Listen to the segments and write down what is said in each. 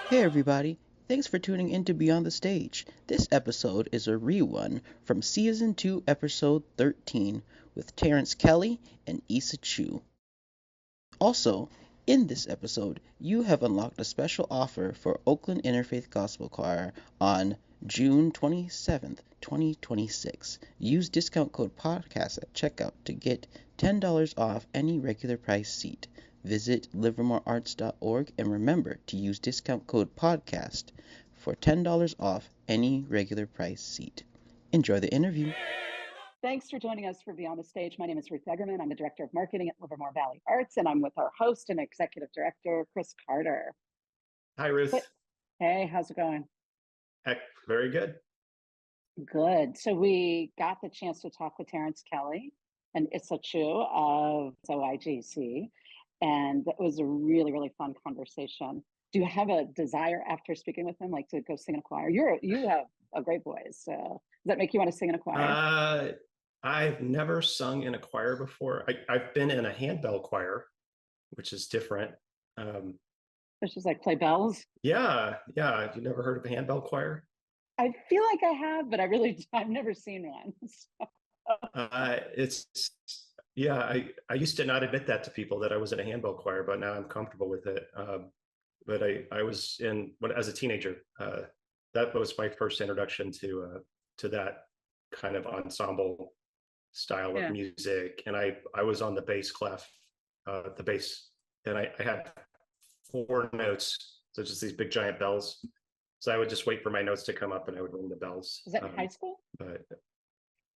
Hey everybody, thanks for tuning in to Beyond the Stage. This episode is a rerun from Season 2, Episode 13 with Terrance Kelly and Issa Chu. Also, in this episode, you have unlocked a special offer for Oakland Interfaith Gospel Choir on June 27th, 2026. Use discount code PODCAST at checkout to get $10 off any regular price seat. Visit livermorearts.org and remember to use discount code PODCAST for $10 off any regular price seat. Enjoy the interview. Thanks for joining us for Beyond the Stage. My name is Ruth Egerman. I'm the Director of Marketing at Livermore Valley Arts, and I'm with our host and Executive Director, Chris Carter. Hi, Ruth. Hey, how's it going? Very good. Good. So we got the chance to talk with Terrance Kelly and Issa Chu of OIGC, and that was a really, really fun conversation. Do you have a desire after speaking with them, like to go sing in a choir? You have a great voice. So does that make you want to sing in a choir? I've never sung in a choir before. I've been in a handbell choir, which is different. Which is like play bells? Yeah. Have you never heard of a handbell choir? I feel like I have, but I've never seen one. I used to not admit that to people that I was in a handbell choir, but now I'm comfortable with it. But I was as a teenager. That was my first introduction to that kind of ensemble style of music, and I was on the bass clef, the bass, and I had 4 notes, so just these big giant bells. So I would just wait for my notes to come up, and I would ring the bells. Was that in high school? But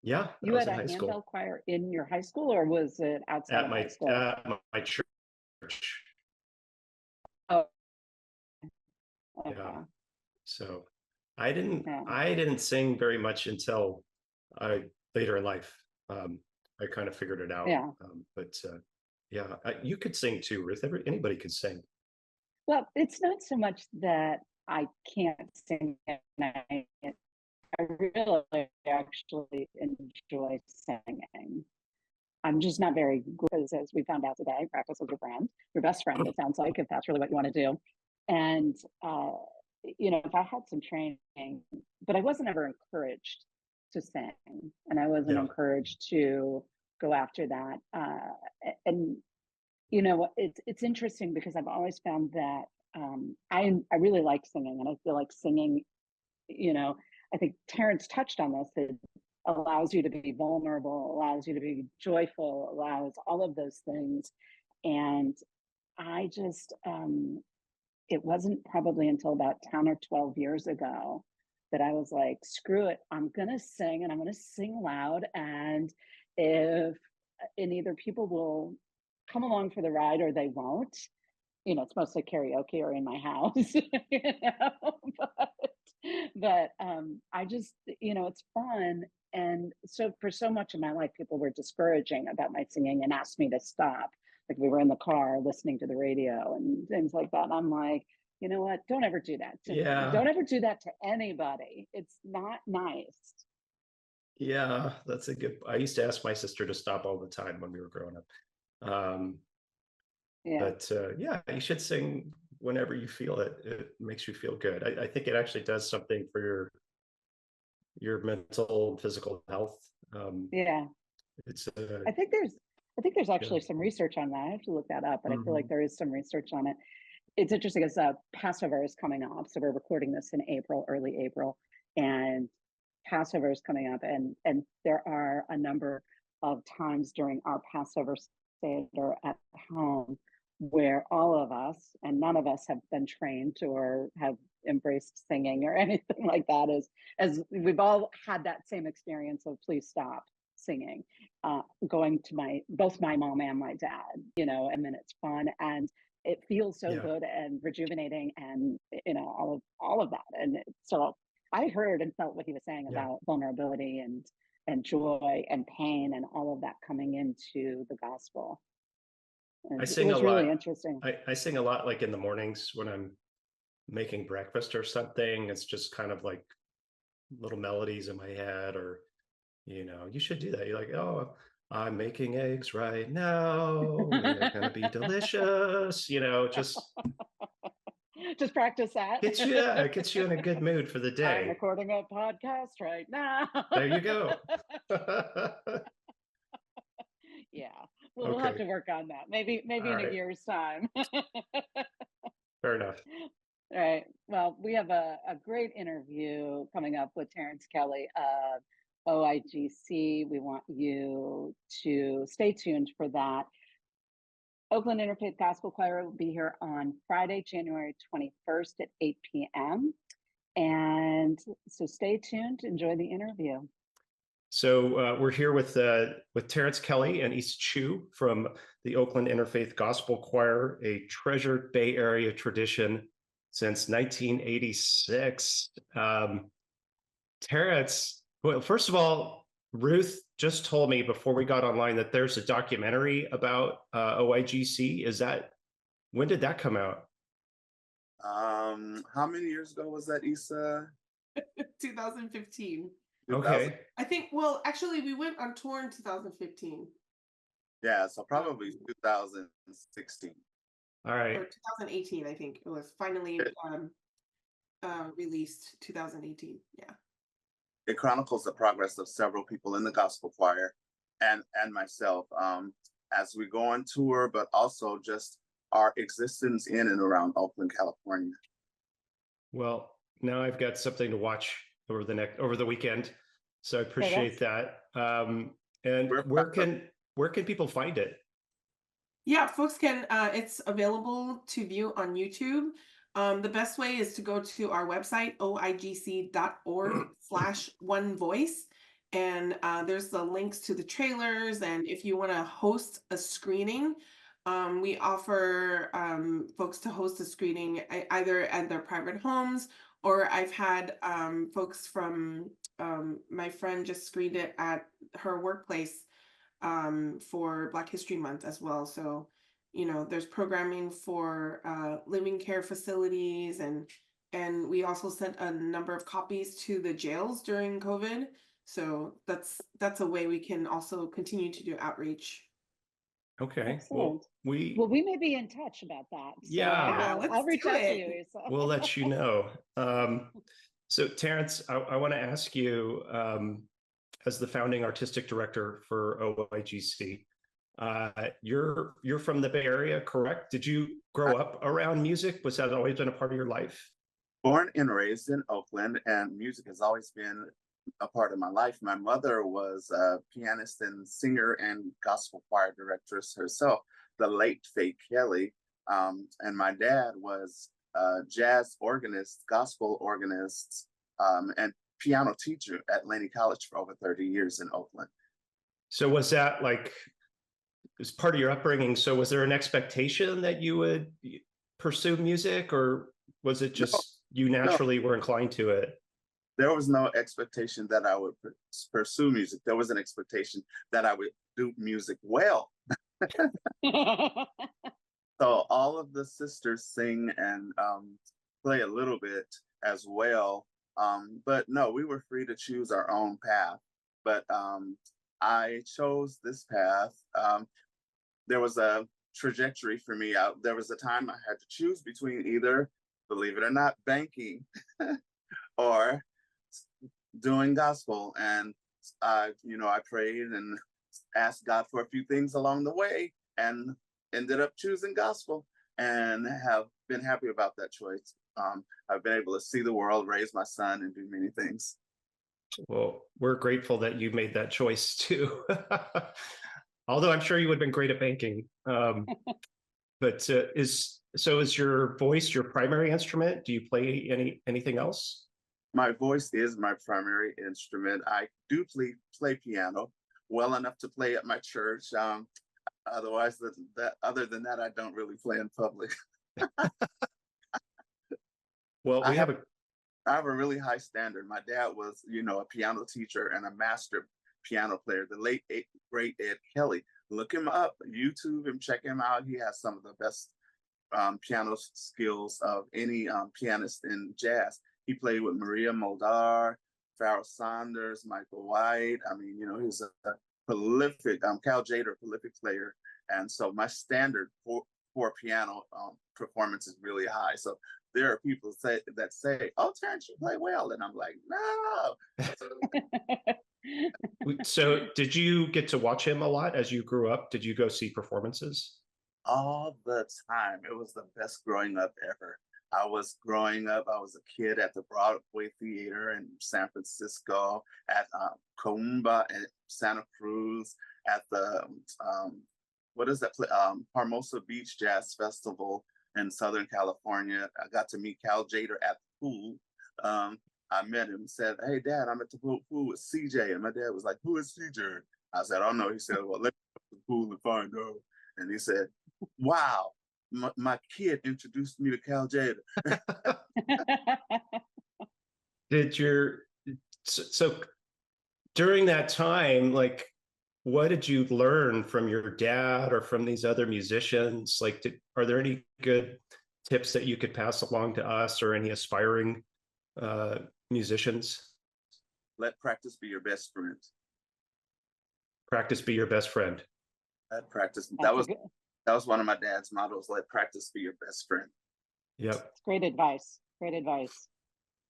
yeah, you had a handbell choir in your high school, or was it outside of high school? At my church. Oh, okay. Yeah. So I didn't sing very much until later in life. I kind of figured it out. Yeah. You could sing too, Ruth. Anybody could sing. Well, it's not so much that I can't sing, and I really actually enjoy singing. I'm just not very good, as we found out today. Practice is your best friend, it sounds like, if that's really what you want to do. And, if I had some training, but I wasn't ever encouraged to sing, and I wasn't encouraged to go after that. It's interesting because I've always found that I really like singing, and I feel like singing, I think Terrance touched on this. It allows you to be vulnerable, allows you to be joyful, allows all of those things. And I just, it wasn't probably until about 10 or 12 years ago that I was like, screw it, I'm going to sing, and I'm going to sing loud. And either people will come along for the ride or they won't. It's mostly karaoke or in my house, but I just, it's fun. And so for so much of my life, people were discouraging about my singing and asked me to stop. Like we were in the car listening to the radio and things like that. And I'm like, you know what? Don't ever do that to me. Don't ever do that to anybody. It's not nice. Yeah, that's a good. I used to ask my sister to stop all the time when we were growing up. But you should sing whenever you feel it. It makes you feel good. I think it actually does something for your mental and physical health. It's. I think there's actually some research on that. I have to look that up, but I feel like there is some research on it. It's interesting as Passover is coming up, so we're recording this in April, early April, and Passover is coming up, and there are a number of times during our Passover Seder at home where all of us, and none of us have been trained or have embraced singing or anything like that, as we've all had that same experience of please stop singing, going to both my mom and my dad, and then it's fun and it feels so good and rejuvenating, and all of that. And so I heard and felt what he was saying about vulnerability and joy and pain and all of that coming into the gospel. I sing a lot. Really interesting. I sing a lot, like in the mornings when I'm making breakfast or something. It's just kind of like little melodies in my head, or you should do that. You're like, oh, I'm making eggs right now. They're gonna be delicious. Just Just practice that. It gets you in a good mood for the I'm day. recording a podcast right now. There you go. Yeah, we'll have to work on that. Maybe in a year's time. Fair enough. All right. Well, we have a great interview coming up with Terrance Kelly of OIGC. We want you to stay tuned for that. Oakland Interfaith Gospel Choir will be here on Friday, January 21st at 8 p.m. And so stay tuned. Enjoy the interview. So we're here with Terrance Kelly and Issa Chu from the Oakland Interfaith Gospel Choir, a treasured Bay Area tradition since 1986. Terrance, well, first of all, Ruth just told me before we got online that there's a documentary about OIGC. When did that come out? How many years ago was that, Issa? 2015. Okay. I think, well, actually, we went on tour in 2015. Yeah, so probably 2016. All right. Or 2018, I think. It was finally released 2018. Yeah. It chronicles the progress of several people in the gospel choir and myself as we go on tour, but also just our existence in and around Oakland, California. Well, now I've got something to watch over the weekend, so I appreciate that. And where can people find it? Yeah, folks can. It's available to view on YouTube. The best way is to go to our website, oigc.org/onevoice. And there's the links to the trailers. And if you want to host a screening, we offer folks to host a screening either at their private homes, or I've had folks from my friend just screened it at her workplace for Black History Month as well. So, there's programming for living care facilities, and we also sent a number of copies to the jails during COVID. So that's a way we can also continue to do outreach. Okay. Excellent. Well, we may be in touch about that. So yeah. I'll reach out to you. So. We'll let you know. So Terrance, I want to ask you, as the founding artistic director for OIGC, you're from the Bay Area, correct? Did you grow up around music? Was that always been a part of your life? Born and raised in Oakland, and music has always been a part of my life. My mother was a pianist and singer and gospel choir directress herself, the late Faye Kelly. And my dad was a jazz organist, gospel organist, and piano teacher at Laney College for over 30 years in Oakland. So was that as part of your upbringing? So was there an expectation that you would pursue music, or was it just you naturally were inclined to it? There was no expectation that I would pursue music. There was an expectation that I would do music well. So all of the sisters sing and play a little bit as well. But no, we were free to choose our own path. But I chose this path. There was a trajectory for me. There was a time I had to choose between either, believe it or not, banking or doing gospel. And I prayed and asked God for a few things along the way and ended up choosing gospel and have been happy about that choice. I've been able to see the world, raise my son, and do many things. Well, we're grateful that you made that choice too. Although I'm sure you would have been great at banking. But is your voice your primary instrument? Do you play anything else? My voice is my primary instrument. I do play piano well enough to play at my church. Otherwise, other than that, I don't really play in public. Well, I have a really high standard. My dad was, a piano teacher and a master piano player, the late great Ed Kelly. Look him up, YouTube him, check him out. He has some of the best piano skills of any pianist in jazz. He played with Maria Muldaur, Pharoah Sanders, Michael White. I mean, he's a prolific, Cal Jader, prolific player. And so my standard for piano performance is really high. So there are people that say, "Oh, Terrance, you play well," and I'm like, "No." So did you get to watch him a lot as you grew up? Did you go see performances? All the time. It was the best growing up ever. I was growing up, I was a kid at the Broadway Theater in San Francisco, at Coumba in Santa Cruz, at the, what is that, Hermosa Beach Jazz Festival in Southern California. I got to meet Cal Jader at the pool. I met him, said, "Hey, Dad, I'm at the pool with CJ." And my dad was like, "Who is CJ?" I said, "Oh, no." He said, "Well, let me go to the pool and find out." And he said, "Wow, my kid introduced me to Cal Jader." Did your so during that time, like, what did you learn from your dad or from these other musicians? Like, are there any good tips that you could pass along to us or any aspiring musicians? Let practice be your best friend. Practice be your best friend. Let practice. That was one of my dad's mottos. Let practice be your best friend. Yep. It's great advice. Great advice.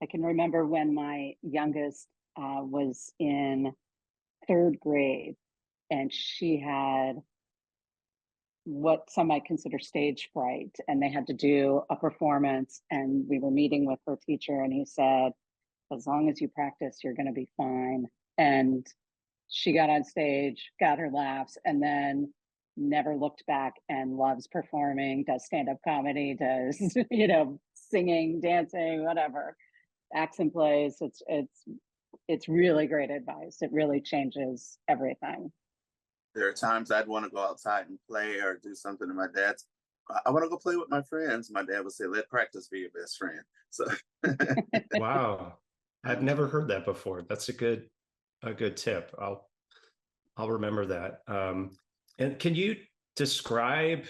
I can remember when my youngest was in 3rd grade, and she had what some might consider stage fright, and they had to do a performance, and we were meeting with her teacher, and he said, "As long as you practice, you're going to be fine." And she got on stage, got her laughs, and then never looked back, and loves performing, does stand-up comedy, does singing, dancing, whatever, acts and plays. It's really great advice. It really changes everything. There are times I'd want to go outside and play or do something, and my dad's, "I want to go play with my friends." My dad would say, "Let practice be your best friend." So Wow. I've never heard that before. That's a good tip. I'll remember that. And can you describe,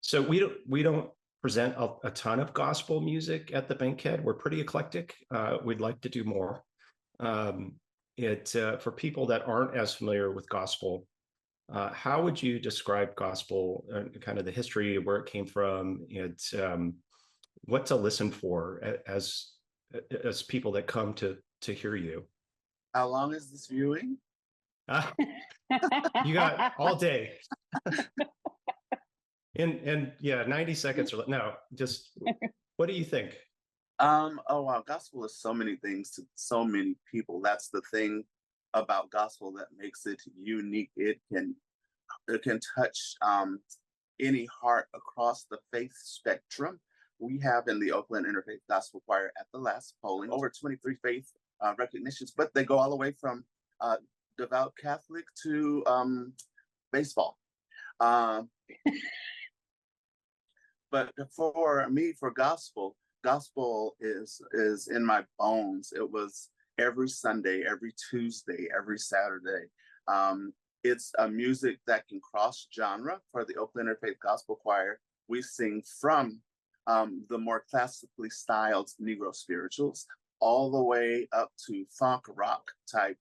so we don't present a ton of gospel music at the Bankhead. We're pretty eclectic. We'd like to do more. For people that aren't as familiar with gospel, how would you describe gospel and kind of the history of where it came from, and what to listen for as people that come to hear you? how long is this viewing? You got all day. And yeah, 90 seconds or no, just what do you think? Oh wow, gospel is so many things to so many people. That's the thing about gospel that makes it unique. It can touch any heart across the faith spectrum. We have in the Oakland Interfaith Gospel Choir at the last polling over 23 faith recognitions, but they go all the way from devout Catholic to baseball. But for me, for gospel is in my bones. It was every Sunday, every Tuesday, every Saturday. It's a music that can cross genre. For the Oakland Interfaith Gospel Choir, we sing from the more classically styled Negro spirituals all the way up to funk rock type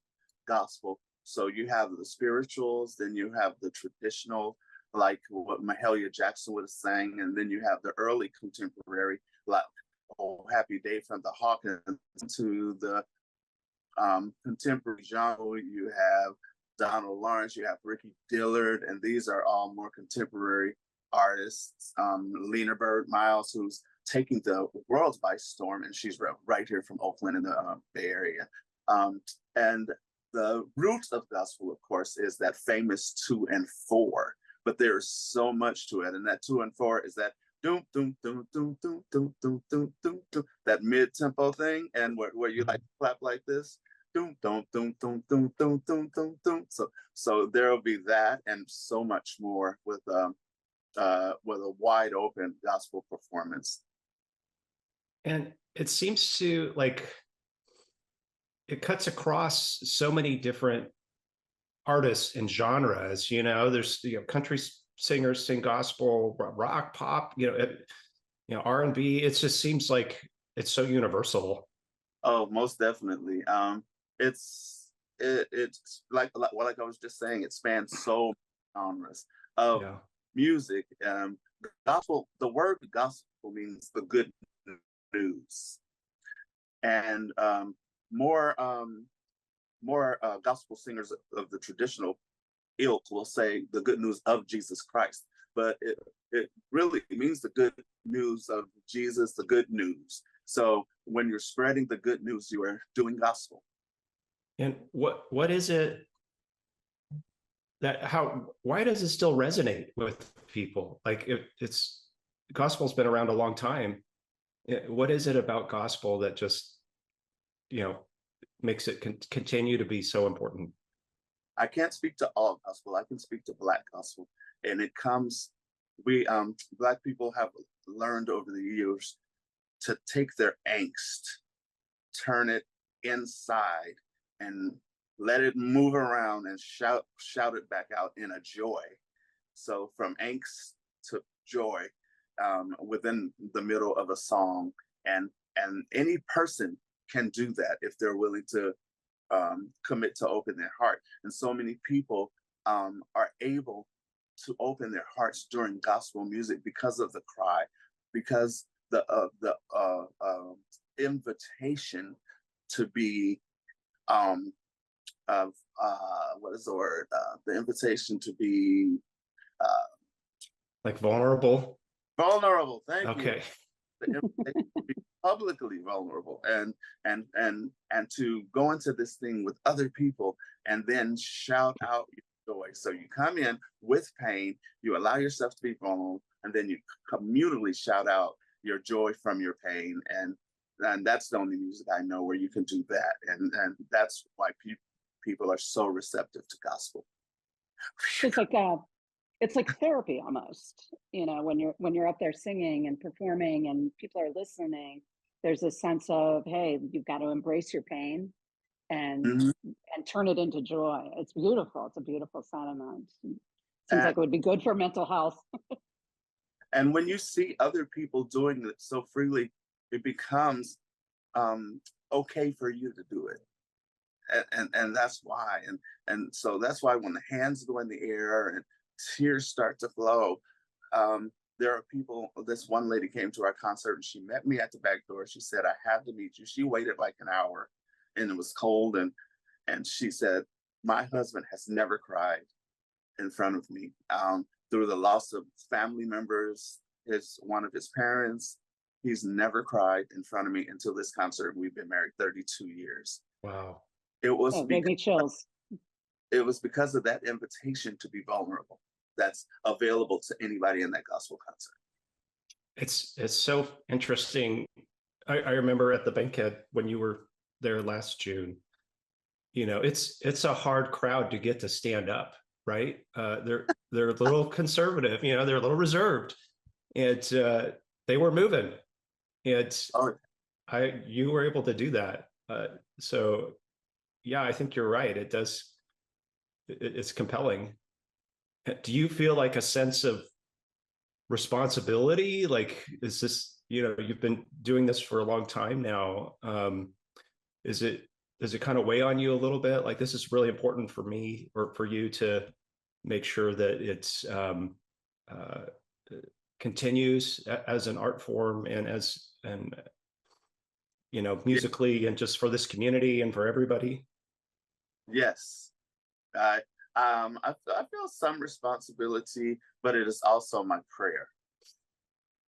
gospel. So you have the spirituals, then you have the traditional, like what Mahalia Jackson would have sang, and then you have the early contemporary, like "Oh Happy Day" from the Hawkins, to the contemporary genre. You have Donald Lawrence, you have Ricky Dillard, and these are all more contemporary artists. Lena Bird Miles, who's taking the world by storm, and she's right here from Oakland in the Bay Area. And the root of gospel, of course, is that famous 2 and 4, but there's so much to it. And that 2 and 4 is that doom, doom, doom, doom, doom, doom, doom, doom, doom, doom, that mid-tempo thing, and where you like clap like this. Doom, doom, doom, doom, doom, doom, doom, doom, doom. So there'll be that and so much more with a wide open gospel performance. And it seems to, like, it cuts across so many different artists and genres. There's country singers sing gospel, rock, pop, R&B. It just seems like it's so universal. Oh, most definitely. It's like I was just saying, it spans so many genres of music. Gospel, the word gospel means the good news. And more gospel singers of the traditional ilk will say the good news of Jesus Christ, but it really means the good news of Jesus, the good news. So when you're spreading the good news, you are doing gospel. And what is it why does it still resonate with people? Like it's gospel's been around a long time. What is it about gospel that just, makes it continue to be so important? I can't speak to all gospel. I can speak to Black gospel. And it comes, Black people have learned over the years to take their angst, turn it inside, and let it move around and shout it back out in a joy. So from angst to joy within the middle of a song, and any person can do that if they're willing to commit to open their heart. And so many people are able to open their hearts during gospel music because of the cry, because the invitation to be what is the word? The invitation to be like vulnerable. Vulnerable. Thank you. Okay. The invitation to be publicly vulnerable and to go into this thing with other people and then shout out your joy. So you come in with pain, you allow yourself to be vulnerable, and then you communally shout out your joy from your pain. And that's the only music I know where you can do that. And that's why people are so receptive to gospel. It's like therapy almost, when you're up there singing and performing and people are listening, there's a sense of, hey, you've got to embrace your pain and and turn it into joy. It's beautiful. It's a beautiful sentiment. Seems like it would be good for mental health. And when you see other people doing it so freely, it becomes okay for you to do it. And that's why. And so that's why when the hands go in the air and tears start to flow, there are people. This one lady came to our concert and she met me at the back door. She said, I have to meet you. She waited like an hour and it was cold. And she said, my husband has never cried in front of me through the loss of family members, one of his parents. He's never cried in front of me until this concert. We've been married 32 years. Wow. It was gave me chills. It was because of that invitation to be vulnerable that's available to anybody in that gospel concert. It's so interesting. I remember at the Bankhead when you were there last June, it's a hard crowd to get to stand up, right? They're a little conservative, they're a little reserved. And they were moving. You were able to do that. So yeah, I think you're right. It's compelling. Do you feel like a sense of responsibility? Like, is this, you've been doing this for a long time now. Does it kind of weigh on you a little bit? Like, this is really important for me or for you to make sure that it's continues as an art form and musically and just for this community and for everybody? Yes. I feel some responsibility, but it is also my prayer.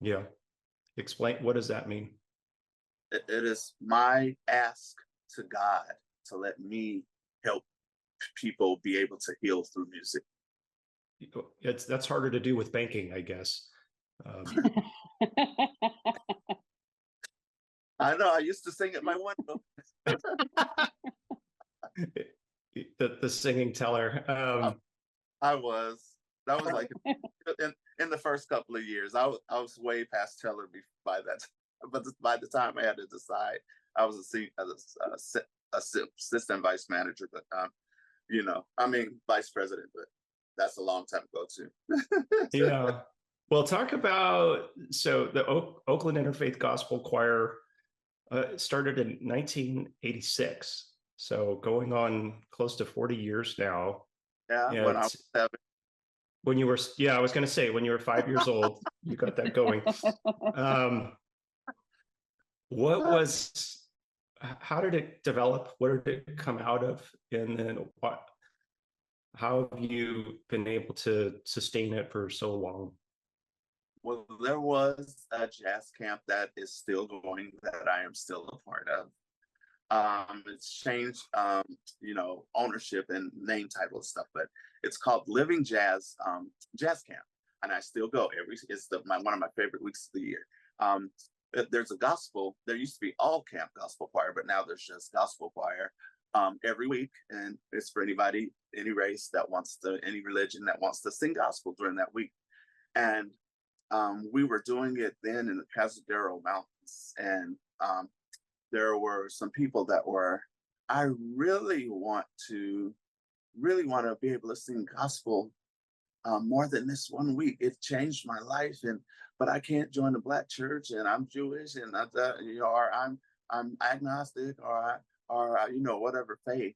Yeah. Explain, what does that mean? It is my ask to God to let me help people be able to heal through music. That's harder to do with banking, I guess. I know. I used to sing at my window. The singing teller. That was like in the first couple of years. I was way past teller by that. But by the time I had to decide, I was assistant vice manager. But vice president. But that's a long time ago too. Yeah. Well, talk about, so the Oakland Interfaith Gospel Choir started in 1986. So going on close to 40 years now. Yeah, when I was 7. When you were, I was going to say, when you were 5 years old, you got that going. What was, how did it develop? Where did it come out of? And then how have you been able to sustain it for so long? Well, there was a jazz camp that is still going that I am still a part of. It's changed, ownership and name title and stuff, but it's called Living Jazz Camp, and I still go It's one of my favorite weeks of the year. There's a gospel. There used to be all camp gospel choir, but now there's just gospel choir every week, and it's for anybody, any race that wants to, any religion that wants to sing gospel during that week. And we were doing it then in the Cazadero Mountains, and there were some people that were, I really want to be able to sing gospel more than this one week. It changed my life, but I can't join the Black church, and I'm Jewish, and or I'm agnostic, or whatever faith.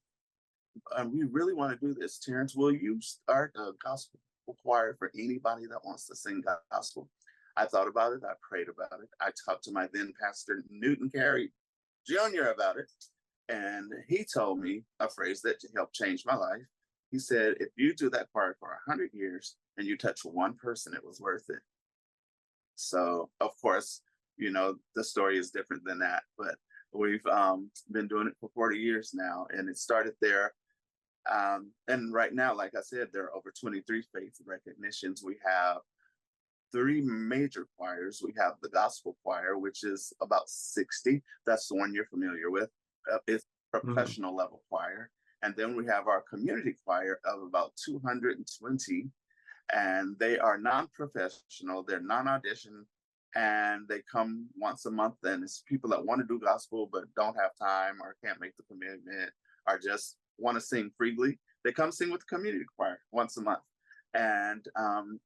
And we really want to do this. Terrance, will you start a gospel choir for anybody that wants to sing gospel? I thought about it. I prayed about it. I talked to my then pastor, Newton Carey Jr., about it. And he told me a phrase that helped change my life. He said, if you do that choir for 100 years and you touch one person, it was worth it. So, of course, the story is different than that. But we've been doing it for 40 years now. And it started there. And right now, like I said, there are over 23 faith recognitions. We have 3 major choirs. We have the gospel choir, which is about 60. That's the one you're familiar with. It's professional level choir. And then we have our community choir of about 220. And they are non-professional, they're non-audition, and they come once a month. And it's people that want to do gospel but don't have time or can't make the commitment or just want to sing freely. They come sing with the community choir once a month. And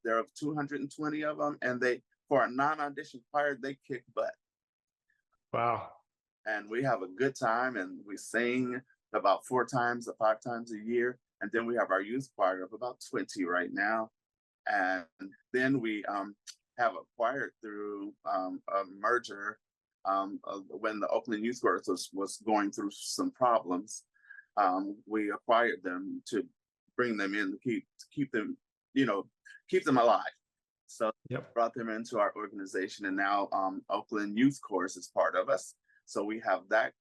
there are 220 of them, and for a non-audition choir, they kick butt. Wow. And we have a good time, and we sing about 4 times or 5 times a year. And then we have our youth choir of about 20 right now. And then we have acquired through a merger when the Oakland Youth Choir was going through some problems. We acquired them to bring them in to keep them, keep them alive. So brought them into our organization, and now Oakland Youth Chorus is part of us. So we have that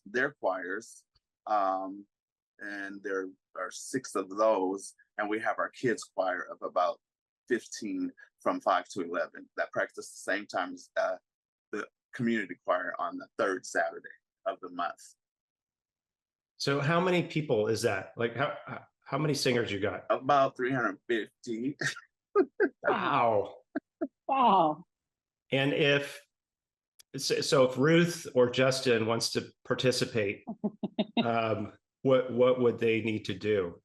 their choirs, and there are 6 of those, and we have our kids choir of about 15 from 5 to 11 that practice the same time as the community choir on the 3rd Saturday of the month. So how many people is that? Like how many singers you got? About 350. Wow. Wow. And if Ruth or Justin wants to participate, what would they need to do?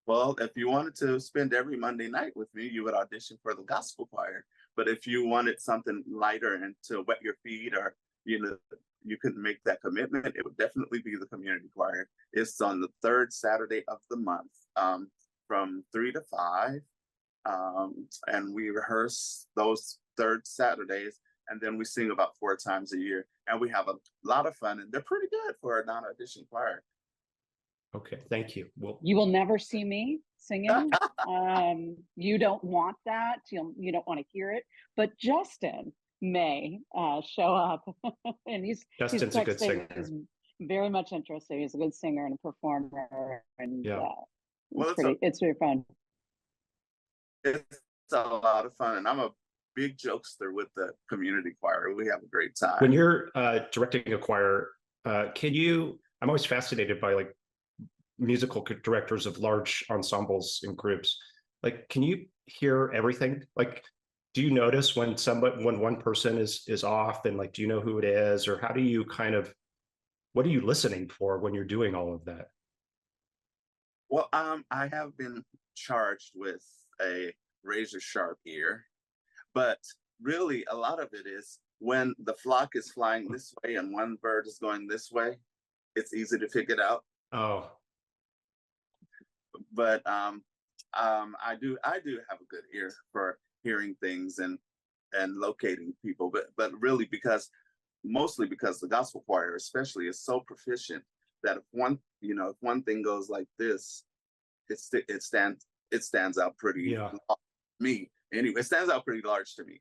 Well, if you wanted to spend every Monday night with me, you would audition for the gospel choir. But if you wanted something lighter and to wet your feet, or you couldn't make that commitment, it would definitely be the community choir. It's on the 3rd Saturday of the month, from 3 to 5. And we rehearse those 3rd Saturdays, and then we sing about 4 times a year. And we have a lot of fun, and they're pretty good for a non-audition choir. Okay, thank you. Well, you will never see me singing. You don't want that. You don't want to hear it. But Justin may show up, and Justin's a good singer. He's very much interested. He's a good singer and a performer, and it's very fun. It's a lot of fun, and I'm a big jokester with the community choir. We have a great time. When you're directing a choir, I'm always fascinated by musical directors of large ensembles and groups. Can you hear everything? Do you notice when one person is off, and do you know who it is, or how do you what are you listening for when you're doing all of that? Well, I have been charged with a razor sharp ear, but really a lot of it is when the flock is flying this way and one bird is going this way, it's easy to figure it out. Oh. But I do have a good ear for hearing things and locating people, but really because mostly because the gospel choir especially is so proficient that if one thing goes like this, it stands out pretty Yeah. me anyway. It stands out pretty large to me.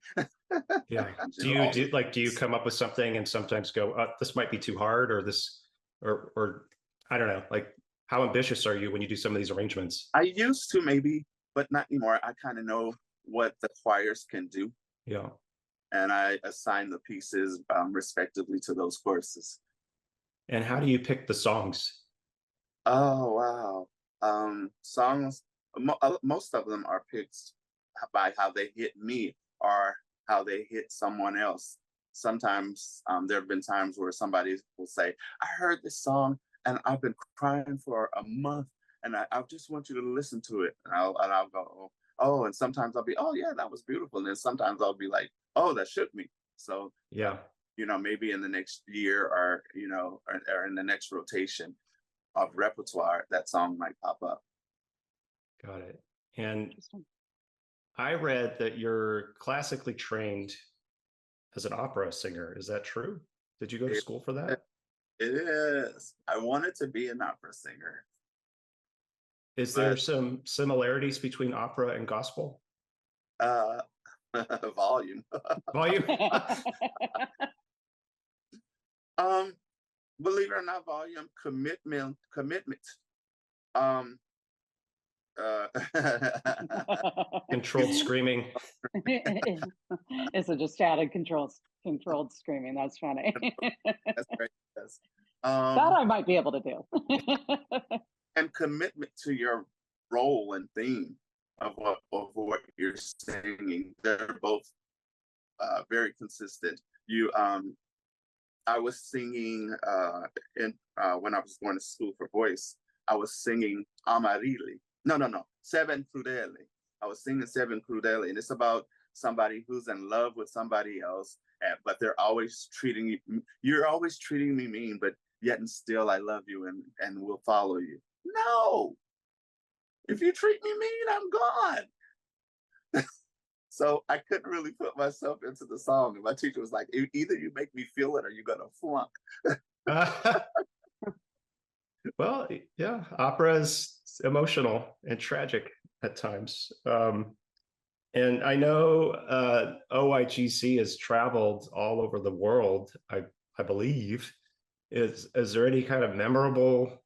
Yeah. Do you come up with something and sometimes go, this might be too hard, or this, or I don't know, like how ambitious are you when you do some of these arrangements? I used to maybe, but not anymore. I kind of know what the choirs can do. Yeah. And I assign the pieces respectively to those courses. And how do you pick the songs? Oh, wow. Songs, most of them are picked by how they hit me or how they hit someone else. Sometimes there have been times where somebody will say, I heard this song and I've been crying for a month and I just want you to listen to it. And I'll go, oh, and sometimes I'll be, oh yeah, that was beautiful. And then sometimes I'll be like, oh, that shook me. So, yeah, maybe in the next year or in the next rotation of repertoire, that song might pop up. Got it. And I read that you're classically trained as an opera singer. Is that true? Did you go to school for that? It is. I wanted to be an opera singer. Is there some similarities between opera and gospel? Volume. Volume? Believe it or not, volume, commitment. Controlled screaming. It's just added controlled screaming. That's funny. That's right. Yes. That I might be able to do. And commitment to your role and theme of what you're singing. They're both very consistent. I was singing when I was going to school for voice. I was singing Amarilli. No, Seven Crudele. I was singing Seven Crudele, and it's about somebody who's in love with somebody else, but they're always treating you. You're always treating me mean, but yet and still I love you and will follow you. No, if you treat me mean, I'm gone. So I couldn't really put myself into the song. And my teacher was like, either you make me feel it or you're going to flunk. Well, yeah, opera is emotional and tragic at times. And I know OIGC has traveled all over the world, I believe. Is there any kind of memorable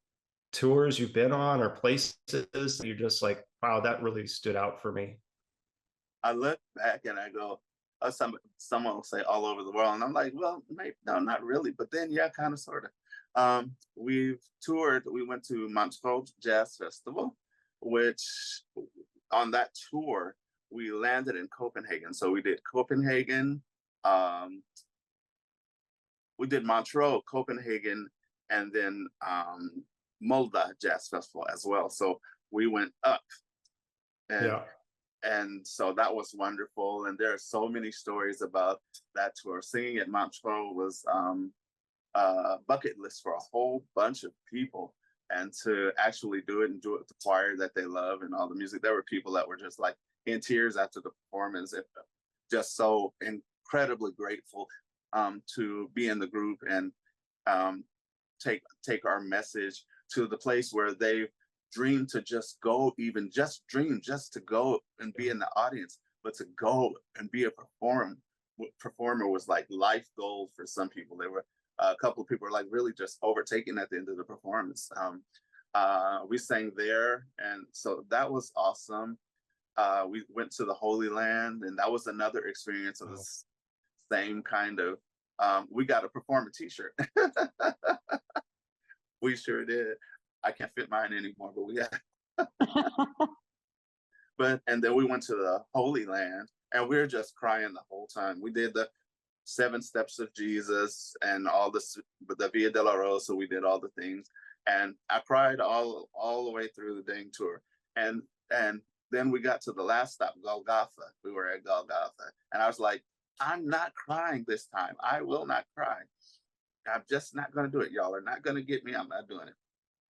tours you've been on or places that you're just like, wow, that really stood out for me? I look back and I go, someone will say all over the world. And I'm like, well, maybe, no, not really. But then, yeah, kind of, sort of. We've toured. We went to Montreux Jazz Festival, which on that tour, we landed in Copenhagen. So we did Copenhagen, we did Montreux, Copenhagen, and then Molde Jazz Festival as well. So we went up. And so that was wonderful. And there are so many stories about that tour. Singing at Montreux was a bucket list for a whole bunch of people. And to actually do it and do it with the choir that they love and all the music, there were people that were just like in tears after the performance, just so incredibly grateful to be in the group and take our message to the place where they've dreamed to just go, even just dream, just to go and be in the audience, but to go and be a performer was like life goal for some people. They were a couple of people were like really just overtaken at the end of the performance. We sang there, and so that was awesome. We went to the Holy Land, and that was another experience of the same kind of. We got to perform a T-shirt. We sure did. I can't fit mine anymore, but we got. And then we went to the Holy Land, and we were just crying the whole time. We did the 7 Steps of Jesus and all the Via della Rosa. We did all the things, and I cried all the way through the dang tour. And then we got to the last stop, Golgotha. We were at Golgotha, and I was like, I'm not crying this time. I will not cry. I'm just not going to do it. Y'all are not going to get me. I'm not doing it.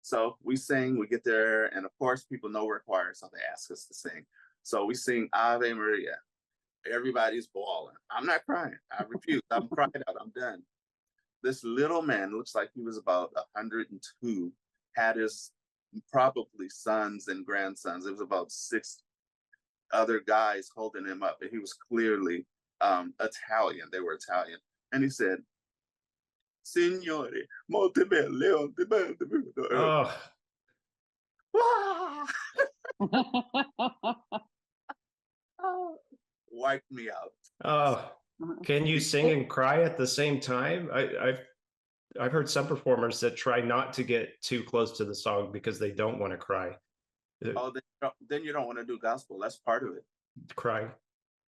So we sing, we get there, and of course, people know we're choir, so they ask us to sing. So we sing Ave Maria. Everybody's bawling. I'm not crying. I refuse. I'm cried out. I'm done. this little man, looks like he was about 102, had his probably sons and grandsons. It was about 6 other guys holding him up, and he was clearly Italian. They were Italian. And he said, Signore, molto belle. Oh, Wiped me out. oh. Can you sing and cry at the same time? I've heard some performers that try not to get too close to the song because they don't want to cry. Oh, then you don't want to do gospel. That's part of it. Crying.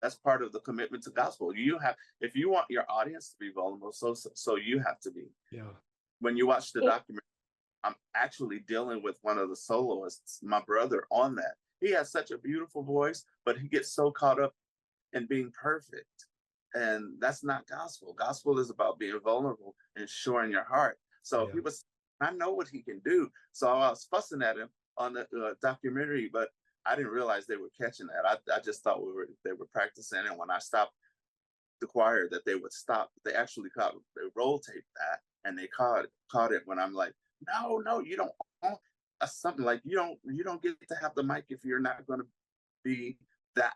That's part of the commitment to gospel. You have, if you want your audience to be vulnerable, so you have to be. Yeah. When you watch the documentary, I'm actually dealing with one of the soloists, my brother, on that. He has such a beautiful voice, but he gets so caught up in being perfect. And that's not gospel. Gospel is about being vulnerable and showing your heart. So he was, I know what he can do. So I was fussing at him on the documentary, but I didn't realize they were catching that. I just thought they were practicing. And when I stopped the choir, that they would stop. They actually they roll tape that, and they caught it when I'm like, no, you don't. Something like you don't get to have the mic if you're not going to be that.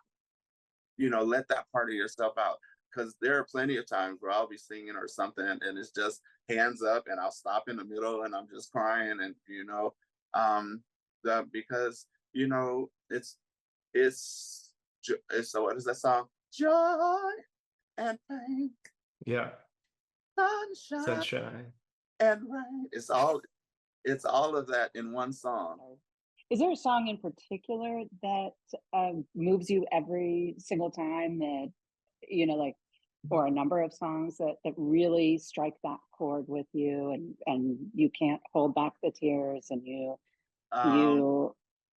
Let that part of yourself out. Because there are plenty of times where I'll be singing or something, and it's just hands up, and I'll stop in the middle, and I'm just crying, and because it's so what is that song? Joy and pain. Yeah. Sunshine and rain. It's all of that in one song. Is there a song in particular that moves you every single time that, like, or a number of songs that really strike that chord with you, and you can't hold back the tears, and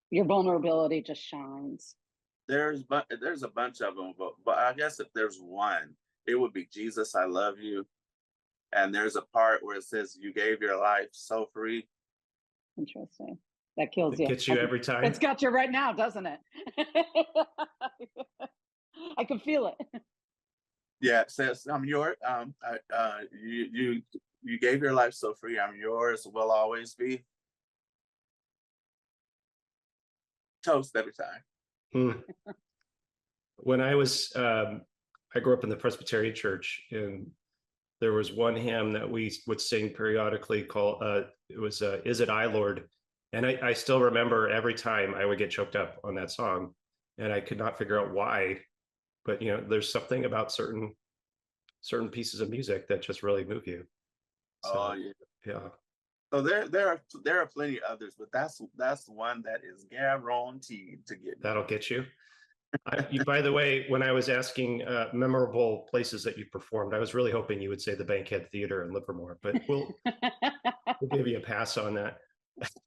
your vulnerability just shines? There's a bunch of them, but I guess if there's one, it would be Jesus, I Love You. And there's a part where it says, you gave your life so free. Interesting. That kills you. It gets you every time. It's got you right now, doesn't it? I can feel it. Yeah, it says, I'm yours. You gave your life so free. I'm yours, will always be. Toast every time. When I grew up in the Presbyterian church, and there was one hymn that we would sing periodically called, it was Is It I, Lord? And I still remember every time I would get choked up on that song, and I could not figure out why, but there's something about certain pieces of music that just really move you. So, yeah. So there are plenty others, but that's one that is guaranteed to get. That'll get you. By the way, when I was asking memorable places that you performed, I was really hoping you would say the Bankhead Theater in Livermore, but we'll give you a pass on that.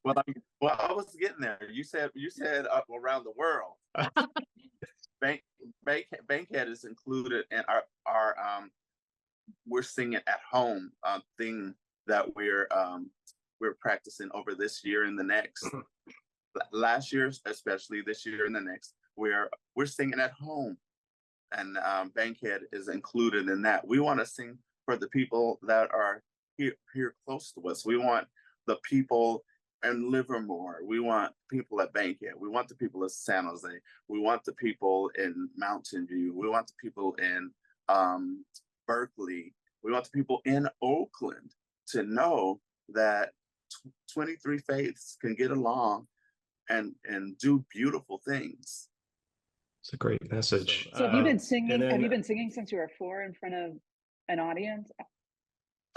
Well, I was getting there. You said around the world. Bankhead is included in our we're singing at home thing that we're practicing over this year and the next. Last year, especially this year and the next, we're singing at home, and Bankhead is included in that. We want to sing for the people that are here close to us. We want the people in Livermore. We want people at Bankhead. We want the people at San Jose. We want the people in Mountain View. We want the people in Berkeley. We want the people in Oakland to know that 23 faiths can get along and do beautiful things. It's a great message. So have you been singing? Have you been singing since you were 4 in front of an audience?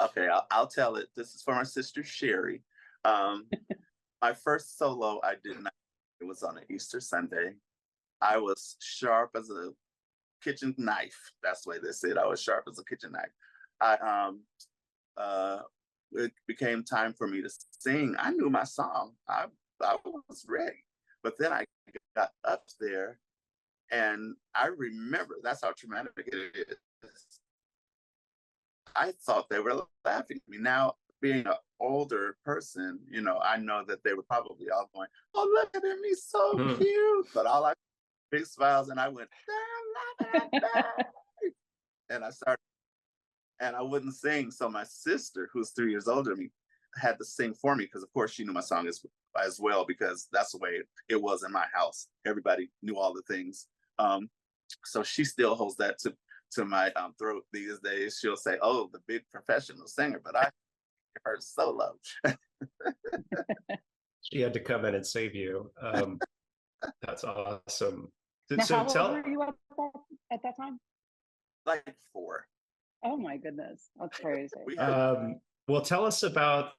Okay, I'll tell it. This is for my sister Sherry. My first solo I did not. It was on an Easter Sunday. I was sharp as a kitchen knife. That's the way they said. I was sharp as a kitchen knife. It became time for me to sing. I knew my song. I was ready. But then I got up there, and I remember, that's how traumatic it is. I thought they were laughing at me. Now, being an older person, I know that they were probably all going, "Oh, look at him, he's so cute." But all I big smiles, and I went, "They're laughing at me." And I started and I wouldn't sing. So my sister, who's 3 years older than me, had to sing for me because, of course, she knew my song as well, because that's the way it was in my house. Everybody knew all the things. So she still holds that to my throat these days. She'll say, "Oh, the big professional singer," but I hear her solo. She had to come in and save you. That's awesome. Now, how old were you at that time? Like 4. Oh my goodness, that's crazy. Well, tell us about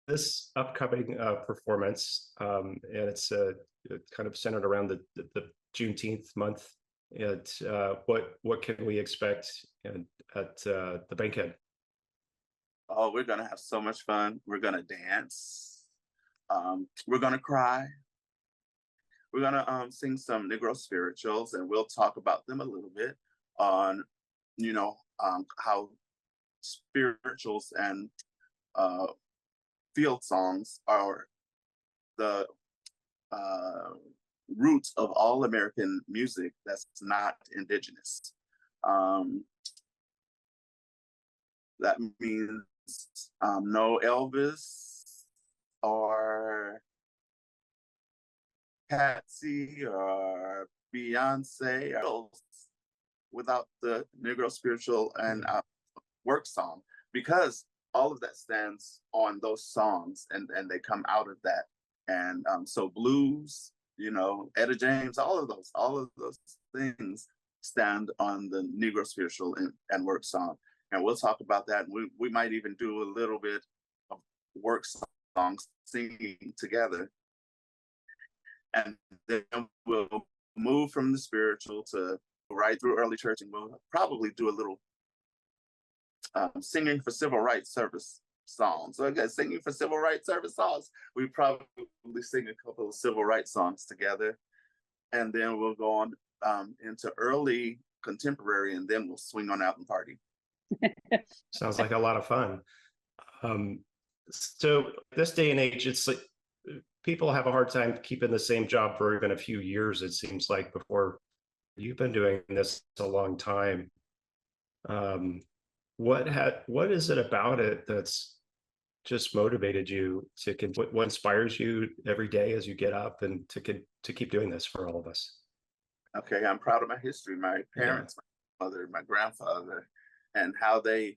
this upcoming performance, and it's kind of centered around the Juneteenth month. And what can we expect at the Bankhead? Oh, we're gonna have so much fun. We're gonna dance. We're gonna cry. We're gonna sing some Negro spirituals, and we'll talk about them a little bit on, how spirituals and field songs are the roots of all American music that's not indigenous. That means no Elvis or Patsy or Beyonce without the Negro spiritual and work song, because all of that stands on those songs, and they come out of that. And so blues, Etta James, all of those things stand on the Negro spiritual and work song. And we'll talk about that. We might even do a little bit of work songs singing together. And then we'll move from the spiritual to right through early church, and we'll probably do a little singing for civil rights service songs. So again, singing for civil rights service songs. We probably sing a couple of civil rights songs together, and then we'll go on into early contemporary, and then we'll swing on out and party. Sounds like a lot of fun. So this day and age, it's like people have a hard time keeping the same job for even a few years, it seems like. Before you've been doing this a long time. What is it about it that's just motivated you to what inspires you every day as you get up and to keep doing this for all of us? Okay, I'm proud of my history. My parents, my mother, my grandfather, and how they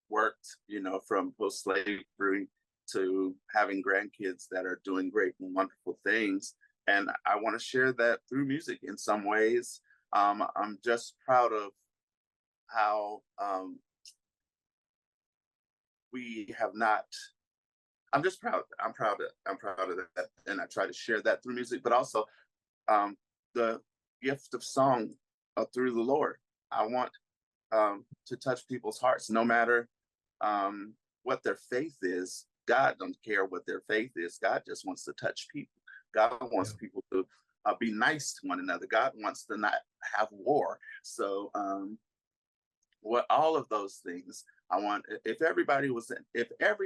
worked, from post-slavery to having grandkids that are doing great and wonderful things. And I want to share that through music in some ways. I'm just proud of how we have not. I'm just proud. I'm proud of that, and I try to share that through music, but also the gift of song through the Lord. I want to touch people's hearts, no matter what their faith is. God don't care what their faith is. God just wants to touch people. God wants people to be nice to one another. God wants to not have war. So what all of those things, I want, if every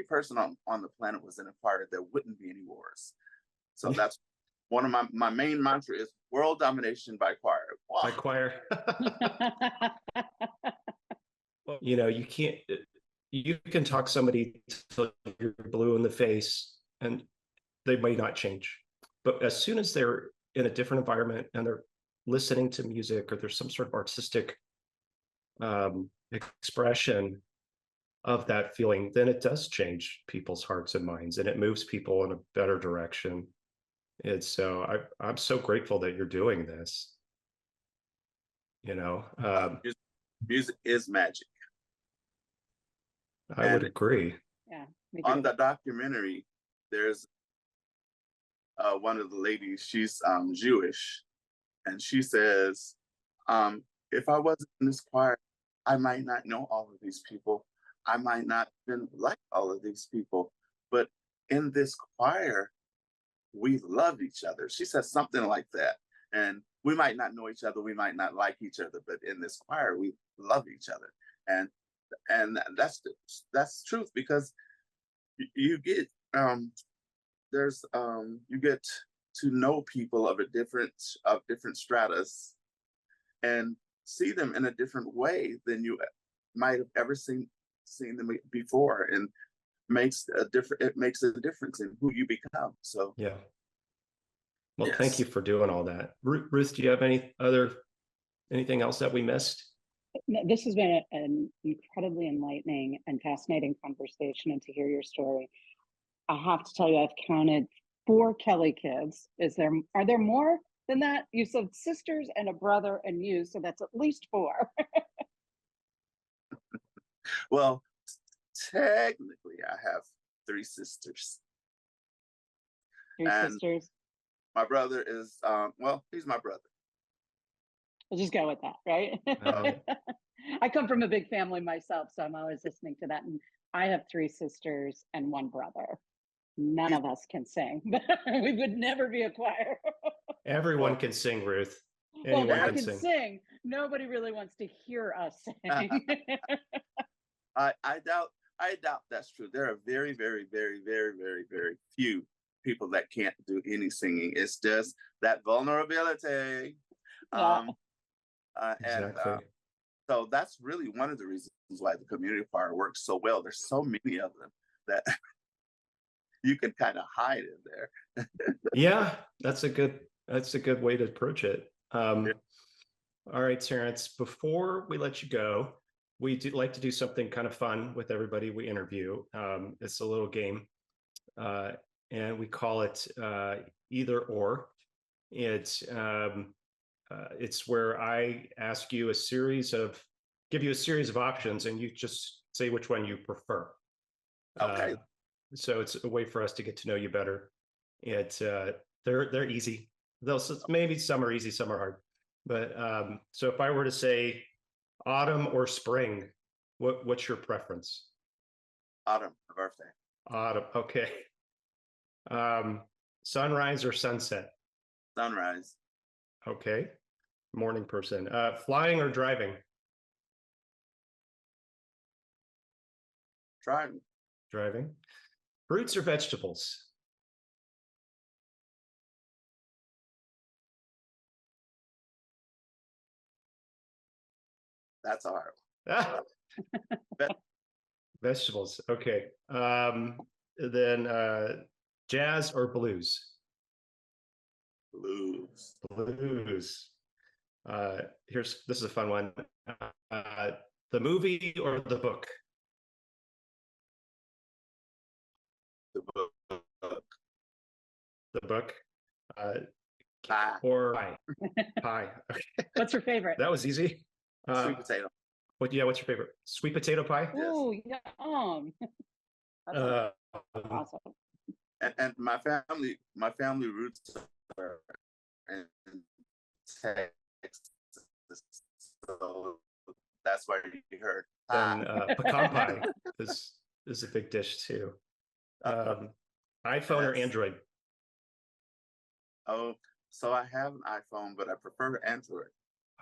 person on the planet was in a choir, there wouldn't be any wars. So that's one of my main mantra is world domination by choir. Wow. By choir. Well, you can talk somebody till you're blue in the face and they may not change. But as soon as they're in a different environment and they're listening to music, or there's some sort of artistic expression of that feeling, then it does change people's hearts and minds, and it moves people in a better direction. And so I'm so grateful that you're doing this. Music is magic. I would agree. Yeah. On the documentary, there's one of the ladies, she's Jewish, and she says, if I wasn't in this choir, I might not know all of these people. I might not even like all of these people. But in this choir, we love each other. She says something like that. And we might not know each other, we might not like each other, but in this choir, we love each other. And that's truth, because you get you get to know people of different stratus, and see them in a different way than you might have ever seen them before, and it makes a difference in who you become. So yeah. Well, yes. Thank you for doing all that. Ruth, do you have anything else that we missed? This has been an incredibly enlightening and fascinating conversation, and to hear your story. I have to tell you, I've counted 4 Kelly kids. Are there more than that? You said sisters and a brother and you, so that's at least 4. Well, technically, I have 3 sisters. 3 sisters. My brother is, he's my brother. We'll just go with that, right? I come from a big family myself, so I'm always listening to that. And I have 3 sisters and 1 brother. None of us can sing. We would never be a choir. Everyone can sing, Ruth. Anyone I can sing. Nobody really wants to hear us sing. I doubt that's true. There are very, very, very, very, very, very few people that can't do any singing. It's just that vulnerability. Exactly. And so that's really one of the reasons why the community choir works so well. There's so many of them that you can kind of hide in there. Yeah, that's a good way to approach it. All right, Terrance, before we let you go, we do like to do something kind of fun with everybody we interview. It's a little game, and we call it either or. It's where I ask you give you a series of options, and you just say which one you prefer. Okay. So it's a way for us to get to know you better. They're easy. Maybe some are easy, some are hard. But so if I were to say autumn or spring, what's your preference? Autumn, my birthday. Autumn, okay. Sunrise or sunset? Sunrise. Okay. Morning person. Flying or driving? Driving. Driving. Fruits or vegetables? That's a hard one. Vegetables. Okay. Then jazz or blues? Blues. Blues. This is a fun one. The movie or the book? The book. The book. Pie. Or pie. What's your favorite? That was easy. Sweet potato. What's your favorite? Sweet potato pie? Oh, yum. That's awesome. And my family roots are in Texas, so that's why you heard. And pecan pie is a big dish too. iPhone or Android? Oh, so I have an iPhone, but I prefer Android.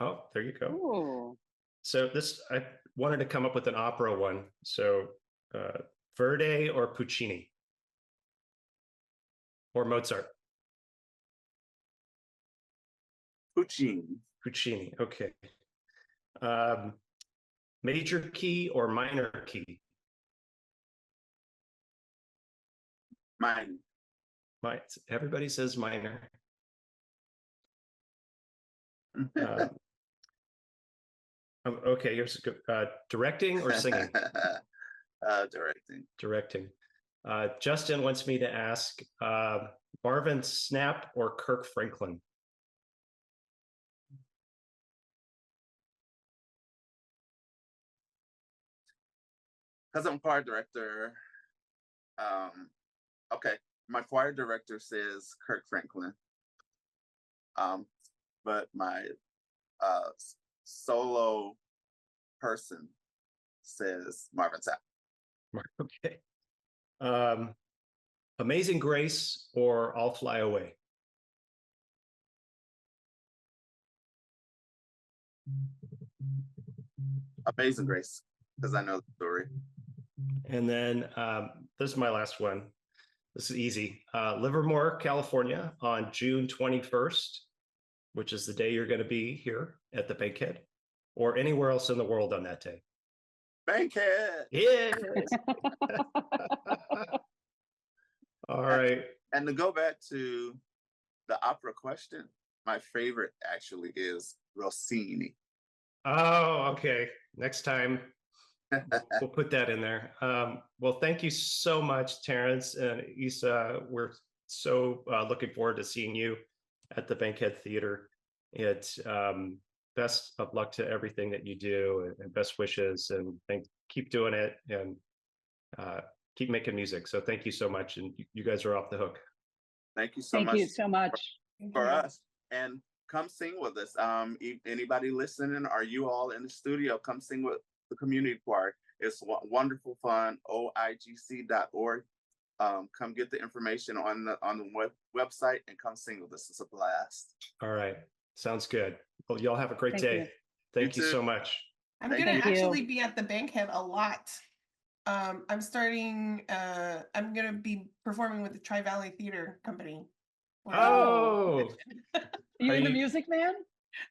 Oh, there you go. Ooh. So I wanted to come up with an opera one. So Verdi or Puccini? Or Mozart? Puccini, okay. Major key or minor key? Minor. Everybody says minor. Okay, here's a good directing or singing? Directing. Justin wants me to ask Marvin Sapp or Kirk Franklin? Because I'm choir director. Okay, my choir director says Kirk Franklin. But my solo person says Marvin Sapp. Okay. Amazing Grace or I'll Fly Away? Amazing Grace, because I know the story. And then this is my last one. This is easy. Livermore, California on June 21st, which is the day you're going to be here at the Bankhead, or anywhere else in the world on that day. Bankhead. Yes. All right. And to go back to the opera question, my favorite actually is Rossini. Oh, okay. Next time we'll put that in there. Well, thank you so much, Terrance and Isa. We're so looking forward to seeing you at the Bankhead Theater. It's best of luck to everything that you do, and best wishes, and keep doing it, and keep making music. So thank you so much, and you guys are off the hook. Thank you so much. Thank you so much for us. And come sing with us. Anybody listening, are you all in the studio? Come sing with the community choir. It's wonderful fun. OIGC.org. Come get the information on the website and come sing with us. It's a blast. All right. Sounds good. Well, y'all have a great day. Thank you so much. I'm going to actually be at the Bankhead a lot. I'm going to be performing with the Tri-Valley Theater Company. Oh. You're the music man?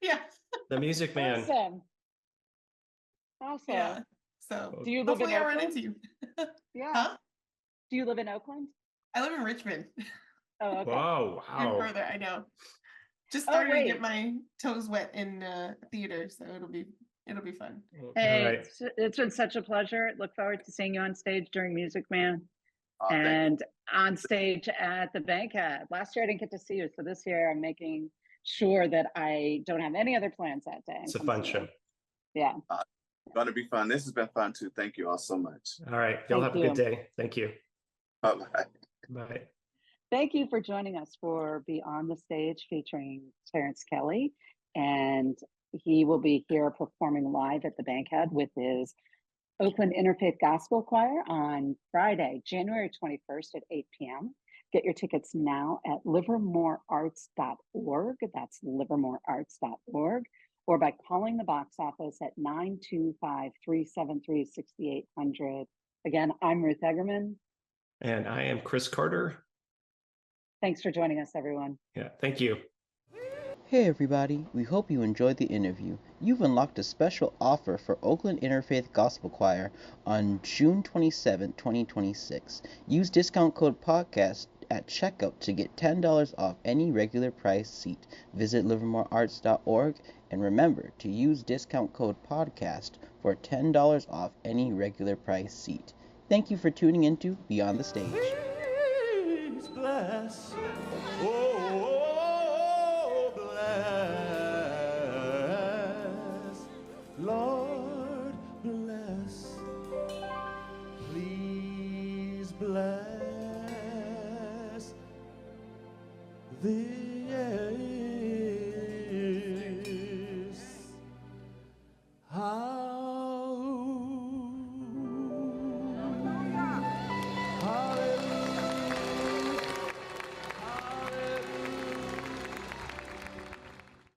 Yeah. The music man. Awesome. Yeah. So do you live in Oakland? I run into you. Yeah. Huh? Do you live in Oakland? I live in Richmond. Oh, okay. Wow. And further, I know. Just starting to get my toes wet in theater, so it'll be fun. Hey, it's been such a pleasure. Look forward to seeing you on stage during Music Man and on stage at the Bankhead. Last year I didn't get to see you, so this year I'm making sure that I don't have any other plans that day. It's a fun show. Yeah. Going to be fun. This has been fun too. Thank you all so much. All right. Y'all have a good day. Thank you. Bye-bye. Bye. Thank you for joining us for Beyond the Stage featuring Terrance Kelly. And he will be here performing live at the Bankhead with his Oakland Interfaith Gospel Choir on Friday, January 21st at 8 p.m. Get your tickets now at livermorearts.org. That's livermorearts.org. Or by calling the box office at 925-373-6800. Again, I'm Ruth Eggerman. And I am Chris Carter. Thanks for joining us, everyone. Yeah, thank you. Hey everybody, we hope you enjoyed the interview. You've unlocked a special offer for Oakland Interfaith Gospel Choir on June 27, 2026. Use discount code PODCAST at checkout to get $10 off any regular price seat. Visit livermorearts.org and remember to use discount code PODCAST for $10 off any regular price seat. Thank you for tuning into Beyond the Stage. Please bless. Oh, bless. Lord, bless. Please bless.